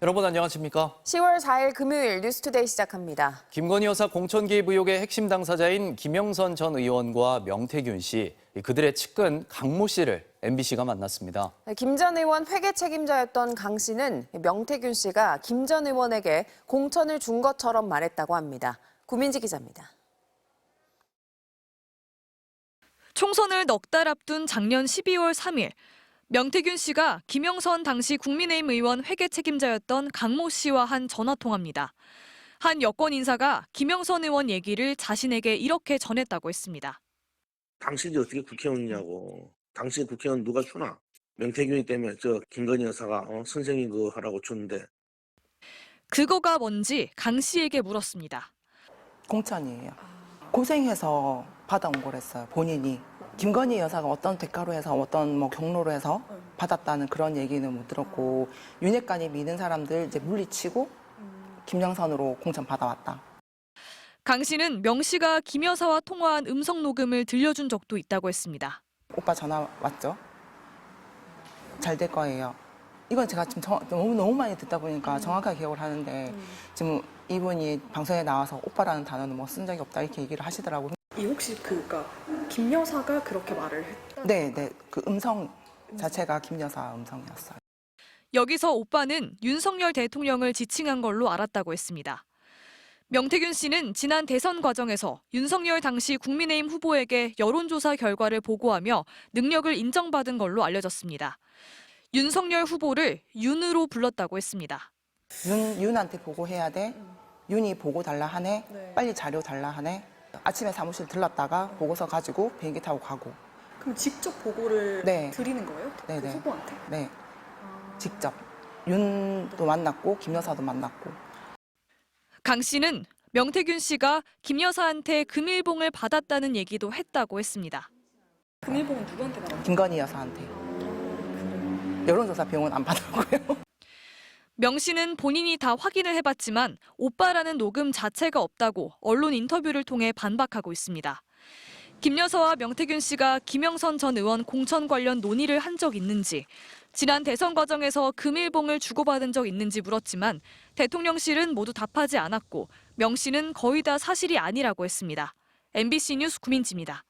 여러분 안녕하십니까? 10월 4일 금요일 뉴스투데이 시작합니다. 김건희 여사 공천 개입 의혹의 핵심 당사자인 김영선 전 의원과 명태균 씨, 그들의 측근 강모 씨를 MBC가 만났습니다. 김 전 의원 회계 책임자였던 강 씨는 명태균 씨가 김 전 의원에게 공천을 준 것처럼 말했다고 합니다. 구민지 기자입니다. 총선을 넉 달 앞둔 작년 12월 3일, 명태균 씨가 김영선 당시 국민의힘 의원 회계 책임자였던 강모 씨와 한 전화통화입니다. 한 여권 인사가 김영선 의원 얘기를 자신에게 이렇게 전했다고 했습니다. 당신이 어떻게 국회의원이냐고. 당신 국회의원 누가 주나? 명태균이 때문에 김건희 여사가 선생님 그거 하라고 줬는데. 그거가 뭔지 강 씨에게 물었습니다. 공천이에요. 고생해서 받아온 거랬어요, 본인이. 김건희 여사가 어떤 대가로 해서 어떤 경로로 해서 받았다는 그런 얘기는 못 들었고, 윤핵관이 믿는 사람들 이제 물리치고 김영선으로 공천 받아왔다. 강 씨는 명 씨가 김 여사와 통화한 음성 녹음을 들려준 적도 있다고 했습니다. 오빠 전화 왔죠? 잘 될 거예요. 이건 제가 지금 너무 많이 듣다 보니까 정확하게 기억을 하는데, 지금 이분이 방송에 나와서 오빠라는 단어는 쓴 적이 없다 이렇게 얘기를 하시더라고요. 이 혹시 김 여사가 그렇게 말을 했다? 네. 그 음성 자체가 김 여사 음성이었어요. 여기서 오빠는 윤석열 대통령을 지칭한 걸로 알았다고 했습니다. 명태균 씨는 지난 대선 과정에서 윤석열 당시 국민의힘 후보에게 여론조사 결과를 보고하며 능력을 인정받은 걸로 알려졌습니다. 윤석열 후보를 윤으로 불렀다고 했습니다. 윤한테 보고해야 돼. 윤이 보고 달라 하네. 네. 빨리 자료 달라 하네. 아침에 사무실 들렀다가 보고서 가지고 비행기 타고 가고. 그럼 직접 보고를 네. 드리는 거예요? 그 네네. 후보한테? 네. 직접. 윤도 만났고 김 여사도 만났고. 강 씨는 명태균 씨가 김 여사한테 금일봉을 받았다는 얘기도 했다고 했습니다. 금일봉은 누구한테 받았나요? 김건희 여사한테. 여론조사 비용은 안 받았고요. 명 씨는 본인이 다 확인을 해봤지만 오빠라는 녹음 자체가 없다고 언론 인터뷰를 통해 반박하고 있습니다. 김 여사와 명태균 씨가 김영선 전 의원 공천 관련 논의를 한 적 있는지, 지난 대선 과정에서 금일봉을 주고받은 적 있는지 물었지만 대통령실은 모두 답하지 않았고 명 씨는 거의 다 사실이 아니라고 했습니다. MBC 뉴스 구민지입니다.